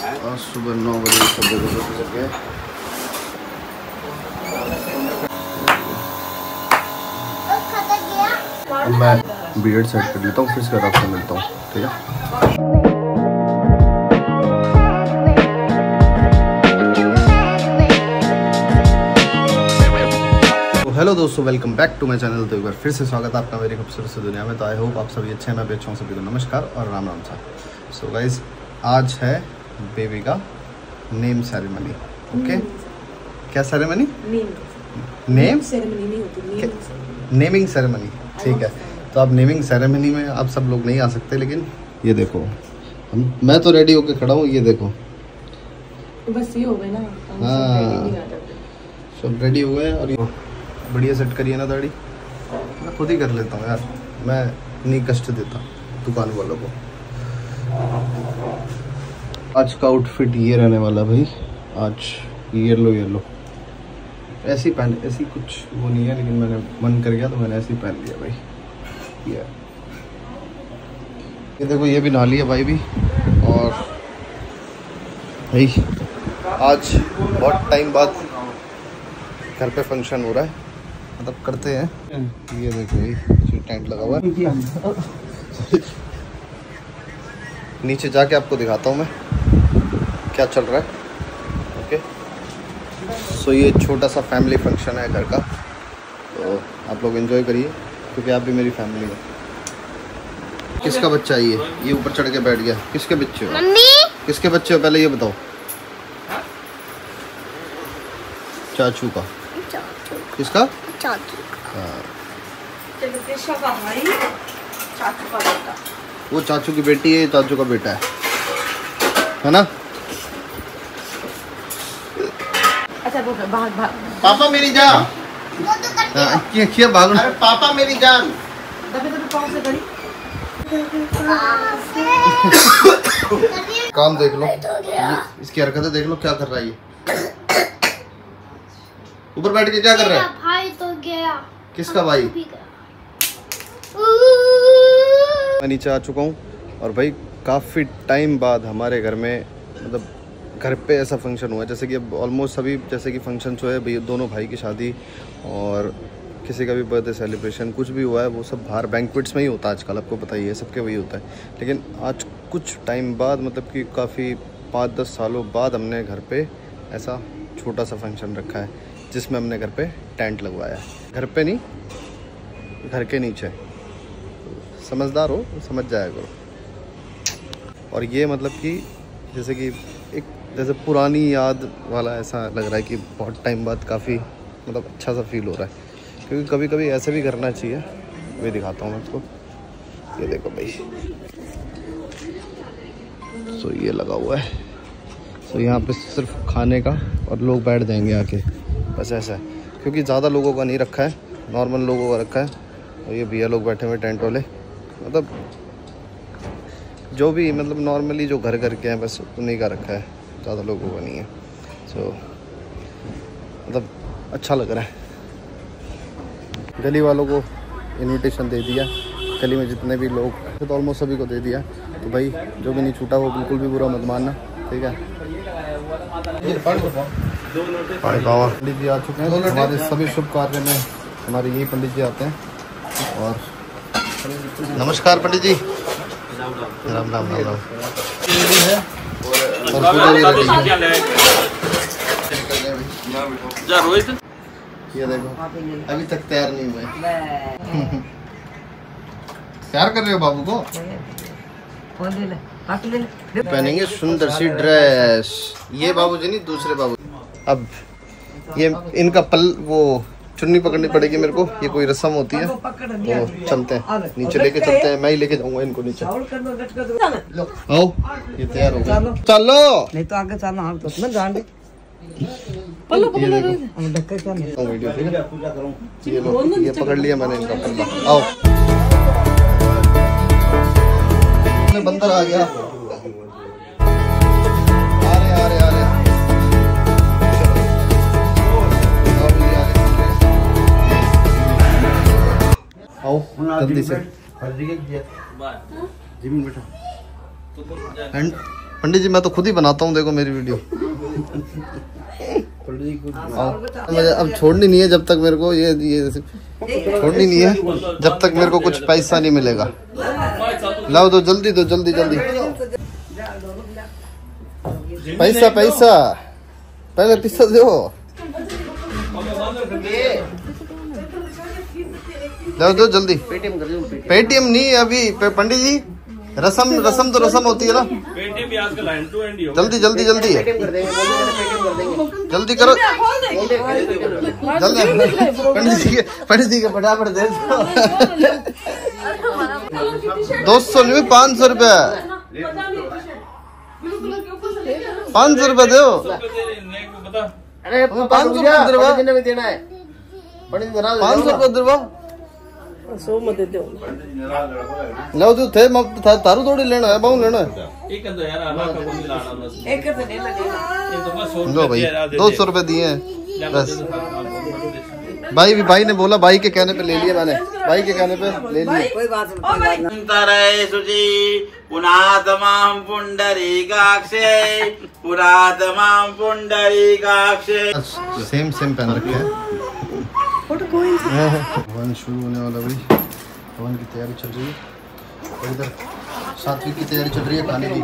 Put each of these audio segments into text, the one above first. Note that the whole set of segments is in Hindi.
आज सुबह 9 बजे सब जगह चल गए। मैं बीएड सेट कर लेता हूँ, फिर इसके बाद आपसे मिलता हूँ, ठीक है। हेलो दोस्तों, welcome back to my channel. तो एक बार फिर से स्वागत है आपका मेरी खूबसूरत सी दुनिया में। तो आई होप आप सभी अच्छे हैं, मैं भी अच्छा हूँ। सभी को नमस्कार और राम राम सा। सो गाइज, आज है बेबी का नेम सेरेमनी। ओके, क्या सेरेमनी? नेम सेरेमनी नहीं होती, नेमिंग सेरेमनी, ठीक है। तो आप नेमिंग सेरेमनी में आप सब लोग नहीं आ सकते, लेकिन ये देखो मैं तो रेडी होके खड़ा हूँ। ये देखो बस ये हो गए ना, हाँ सब रेडी हो गए। और बढ़िया सेट करिए ना दाढ़ी, मैं खुद ही कर लेता हूँ यार, मैं नहीं कष्ट देता दुकान वालों को। आज का आउटफिट ये रहने वाला भाई, आज येलो ऐसी पहन, ऐसी कुछ वो नहीं है, लेकिन मैंने मन कर गया तो मैंने ऐसे ही पहन लिया भाई। ये देखो, ये भी नहा लिया भाई भी। और भाई आज बहुत टाइम बाद घर पे फंक्शन हो रहा है, मतलब करते हैं। ये देखो भाई, टेंट लगा हुआ है। नीचे जाके आपको दिखाता हूँ मैं क्या चल रहा है। ओके, सो ये छोटा सा फैमिली फंक्शन है घर का, तो आप लोग एंजॉय करिए क्योंकि आप भी मेरी फैमिली है। किसका बच्चा है ये ऊपर चढ़ के बैठ गया? किसके बच्चे हो? मम्मी। किसके बच्चे हो पहले ये बताओ? चाचू का। किसका? चाचू का। भाई चाचू का बेटा। वो चाचू की बेटी है, चाचू का बेटा है ना? अच्छा वो भाग पापा मेरी जान। क्या भाग? अरे पापा मेरी जान। दबे पाँव से करी। काम देख लो, इसकी हरकतें देख लो, क्या कर रहा है ये? ऊपर बैठ के क्या कर रहा है? भाई तो गया। किसका भाई? मैं नीचे आ चुका हूँ और भाई काफ़ी टाइम बाद हमारे घर में, मतलब घर पे ऐसा फंक्शन हुआ है जैसे कि अब ऑलमोस्ट सभी, जैसे कि फंक्शन जो है भाई, दोनों भाई की शादी और किसी का भी बर्थडे सेलिब्रेशन कुछ भी हुआ है, वो सब बाहर बैंक्वेट्स में ही होता है आजकल, आपको पता ही है, सबके वही होता है। लेकिन आज कुछ टाइम बाद, मतलब कि काफ़ी 5-10 सालों बाद हमने घर पे ऐसा छोटा सा फंक्शन रखा है, जिसमें हमने घर पे टेंट लगवाया है। घर पे नहीं, घर के नीचे। समझदार हो समझ जाया करो। और ये मतलब कि जैसे कि एक जैसे पुरानी याद वाला ऐसा लग रहा है कि बहुत टाइम बाद काफ़ी मतलब अच्छा सा फील हो रहा है, क्योंकि कभी कभी ऐसे भी करना चाहिए। वही दिखाता हूँ मैं आपको, ये देखो भाई। सो ये लगा हुआ है, सो यहाँ पे सिर्फ खाने का और लोग बैठ जाएंगे आके, बस ऐसा है। क्योंकि ज़्यादा लोगों का नहीं रखा है, नॉर्मल लोगों का रखा है। और ये भैया लोग बैठे हुए टेंट वाले, मतलब जो भी मतलब नॉर्मली जो घर के हैं बस उन्हीं का रखा है, ज़्यादा लोगों का नहीं है। सो मतलब अच्छा लग रहा है। गली वालों को इनविटेशन दे दिया, गली में जितने भी लोग तो ऑलमोस्ट सभी को दे दिया। तो भाई जो भी नहीं छूटा वो बिल्कुल भी बुरा मत मानना, ठीक है। पंडित जी आ चुके हैं, हमारे सभी शुभ कार्य में हमारे यही पंडित जी आते हैं। और नमस्कार पंडित जी, राम राम राम राम। और पूजा भी रेडी है। ये देखो अभी तक तैयार नहीं हुए। तैयार कर रहे हो बाबू को? पहनेंगे सुंदर सी ड्रेस। ये बाबूजी नहीं, दूसरे बाबू। अब ये इनका वो चुन्नी पकड़नी पड़ेगी मेरे को, ये कोई रस्म होती है। तो चलते हैं नीचे, लेके चलते हैं, मैं ही लेके जाऊंगा इनको नीचे। आओ, ये तैयार हो गया, चलो। नहीं तो आगे चलना, हम तो मैं जान दे। वीडियो ठीक है, ये पकड़ लिया मैंने इनका पल्ला। आओ, बंदर आ गया। आओ जल्दी से। एंड पंडित जी मैं तो खुद ही बनाता हूँ, देखो मेरी वीडियो। मुझे अब छोड़नी नहीं है जब तक मेरे को ये छोड़नी नहीं है जब तक मेरे को कुछ पैसा नहीं मिलेगा। लाओ दो जल्दी, दो जल्दी जल्दी। पैसा पैसा पहले पैसा दो। लाओ दो जल्दी। पेटीएम नहीं अभी पंडित जी, रसम तो रसम होती है ना। जल्दी जल्दी जल्दी जल्दी करो जल्दी। पंडित जी के फटाफट दे 200 नहीं 500 रुपया, 500 रुपया दो। अरे 500 रुपया देना है, 500 रुपया दो। सो मत देते हो। लो तू थे तारू थोड़ी लेना है, बहु लेना है। एक तो नहीं लगेगा। लो भाई 200 रुपए दिए हैं बस। भाई ने बोला, भाई के कहने पे ले लिए मैंने, भाई के कहने पे ले लिए। कोई बात नहीं। पुनातमां पुंडरीकाक्षे पुनातमां पुंडरीकाक्षे। सेम पहन रखे हैं। हवन शुरू होने वाला भाई, हवन की तैयारी चल रही है और इधर सात्विक की तैयारी चल रही है खाने की।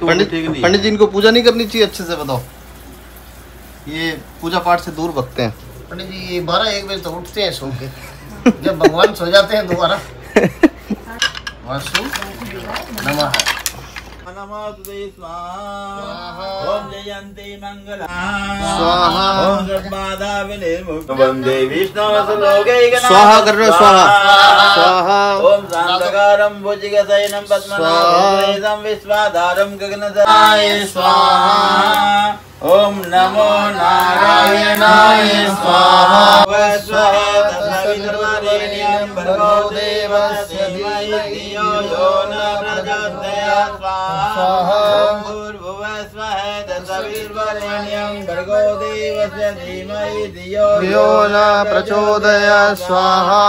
पंडित जी इनको पूजा नहीं करनी चाहिए, अच्छे से बताओ। ये पूजा पाठ से दूर भगते हैं। पंडित जी 12-1 बजे तक उठते हैं सो के, जब भगवान सो जाते हैं दोबारा वासु नमः नमोस्तुते स्वाहा। ओम जयंती मंगला स्वाहा। ओम सर्वदा विनिर्मुक्तं वंदे विष्णु सुलोकैकनाथं स्वाहा कर रहे हो, स्वाहा स्वाहा। ओम शांतकारं भुजगशयनं पद्मनाभं विश्वाधारं गगनसहाय स्वाहा। ओम नमो नारायणाय स्वाहा। वस्वहतसवितुर्वरेण्यं भर्गो देवस्य धीमहि धियो यो न प्रचोदयात् स्वाहा। ओम भूर्भुवः स्वः तत्सवितुर्वरेण्यं भर्गो देवस्य धीमहि धियो यो न प्रचोदयात् स्वाहा।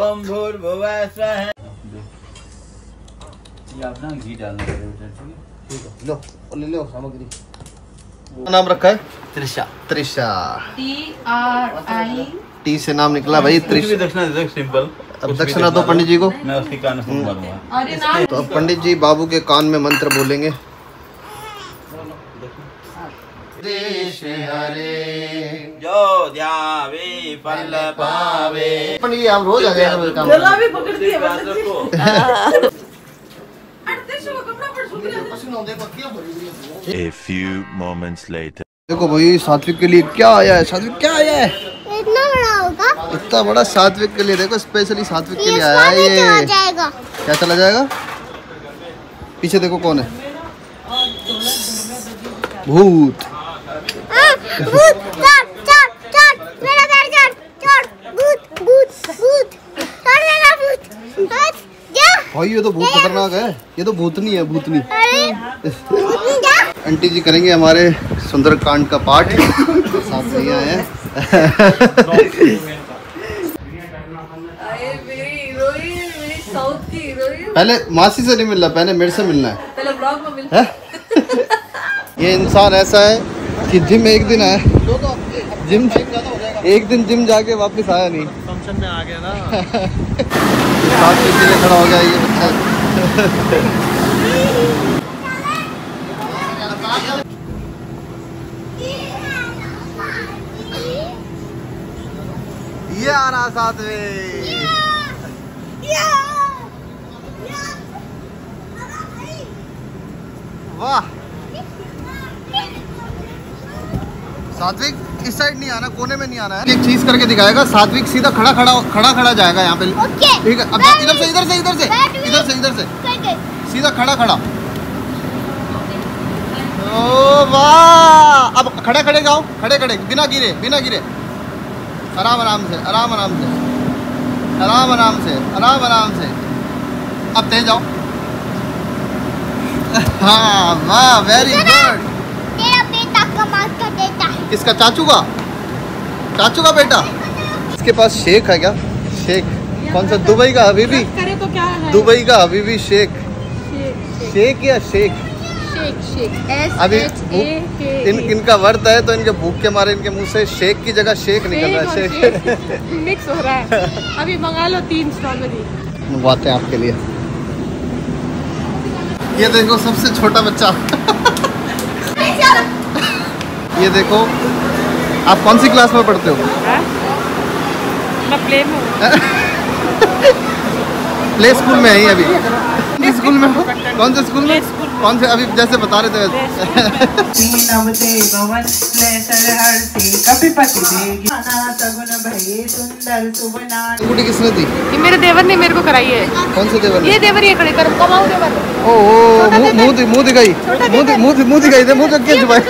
ओम भूर्भुवः स्वः। ये अपना घी डालना है। लो और ले लो सामग्री। नाम रखा है त्रिशा। त्रिशा TRI टी से नाम निकला भाई त्रिशा। दक्षिणा दे दो सिंपल। अब दक्षिणा दो पंडित जी को। मैं उसके कान से मारूंगा। अरे ना तो अब पंडित जी बाबू के कान में मंत्र बोलेंगे। देश हरे जो ध्यावे फल पावे। पंडित जी आप रोज आ जाएगा मेरे काम। गला भी पकड़ दिया बात रखो। A few moments later. देखो भाई सात्विक के लिए क्या आया है। सात्विक क्या आया है? इतना बड़ा होगा, इतना बड़ा सात्विक के लिए। देखो स्पेशली सात्विक के लिए आया है ये। जाएगा। क्या चला जाएगा? पीछे देखो कौन है। भूत। भूत चढ़ चढ़ चढ़ मेरा घर चढ़ चढ़ भूत भूत भूत चढ़ मेरा भूत हट जा। भाई ये तो बहुत खतरनाक है। ये तो भूतनी है, भूतनी। अरे भूतनी जा। आंटी जी करेंगे हमारे सुंदरकांड का पाठ। साथ भैया हैं। मेरी हीरोइन, मेरी साउथ की हीरोइन। पहले मासी से नहीं मिलना, पहले मेरे से मिलना है। पहले ब्लॉग में मिलते है? ये इंसान ऐसा है कि जिम एक दिन आया, जिम एक दिन जिम जाके वापस आया नहीं। फंक्शन में आ गया ना। साथ में लिए खड़ा हो गया ये बच्चा। ये आ रहा साथ में। वाह सात्विक इस साइड नहीं आना, कोने में नहीं आना है। एक चीज करके दिखाएगा सात्विक, सीधा खड़ा जाएगा यहाँ पे। ठीक है अब इधर से सीधा खड़ा। ओ वाह अब खड़े जाओ, खड़े बिना गिरे आराम से। अब तेज जाओ। हाँ वाह वेरी गुड। तेरा बेटा कमाल कर देता है। किसका? चाचू का बेटा। इसके पास शेख है क्या? शेख कौन सा? दुबई का हबीबी। करे तो क्या है? दुबई का हबीबी शेख। शेख या शेख? शेक शेक अभी इनका व्रत है तो इनके भूख के मारे इनके मुंह से शेक की जगह शेक निकल रहा है। शेक मिक्स हो रहा है। अभी मंगा लो 3 स्ट्रॉबेरी मंगवाते हैं आपके लिए। ये देखो सबसे छोटा बच्चा। ये देखो, आप कौन सी क्लास में पढ़ते हो? मैं प्ले में प्ले स्कूल में है अभी। किस स्कूल में हो? कौन से स्कूल में? कौन से? अभी जैसे बता रहे थे। स्कूटी किसने दी? ये मेरे देवर ने मेरे को कराई है। कौन से देवर? ये देवर, ये खड़े कर कमाओ देवर। ओह मुंह दिखाई, मुंह दिखाई दे, मुंह के छुपाए।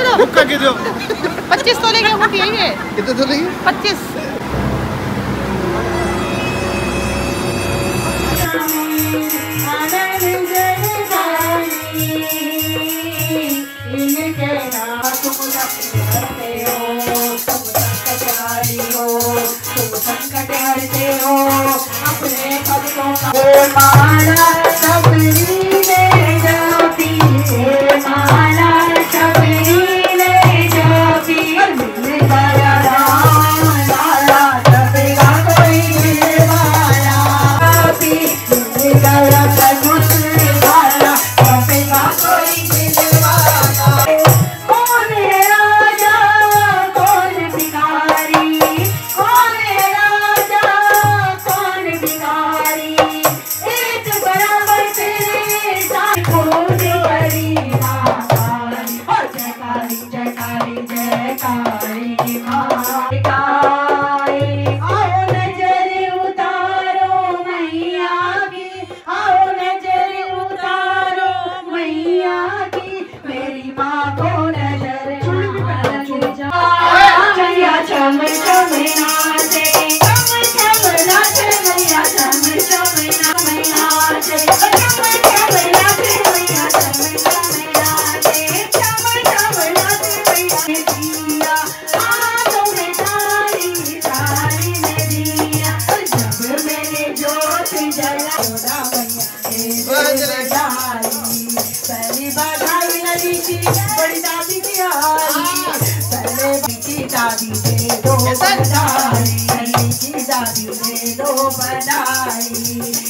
25 तोले की अंगूठी है ये। कितने तोले की? 25।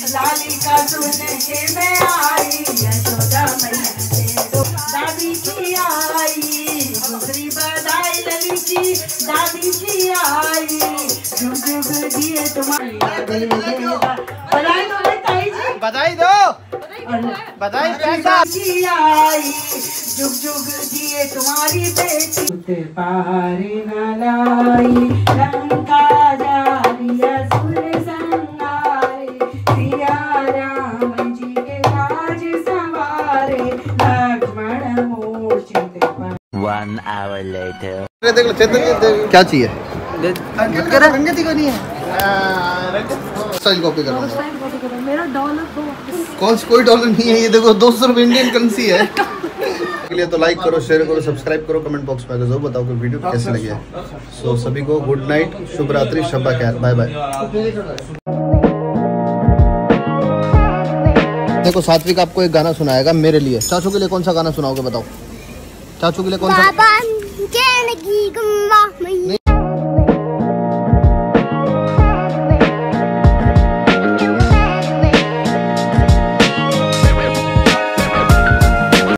लाली का सुन के मैं आई यशोदा मैया दादी की आई, दूसरी बधाई लली की दादी की आई, जुग जुग दिए तुम्हारी बधाई दो ताई जी, बधाई दो, बधाई कैसा की आई, जुग जुग दिए तुम्हारी बेटी पार न लाई लंका जालिया सुर संगारे सिया राम जी के राज संवारे लक्ष्मण मूर्छित 1 hour later. देख लो चेतन, क्या चाहिए? रंगत ही को नहीं है। स्टाइल कॉपी करो। मेरा डॉलर कोई डॉलर नहीं है ये, देखो 200 रुपये इंडियन करेंसी है। के लिए तो लाइक करो, शेयर करो, सब्सक्राइब करो, कमेंट बॉक्स में जरूर बताओ कि वीडियो कैसे लगी है। सो सभी को गुड नाइट, शुभ रात्रि, शब्बा खैर, बाय बाय। देखो सात्विक आपको एक गाना सुनाएगा मेरे लिए। चाचू के लिए कौन सा गाना सुनाओगे बताओ? चाचू के लिए कौन सा?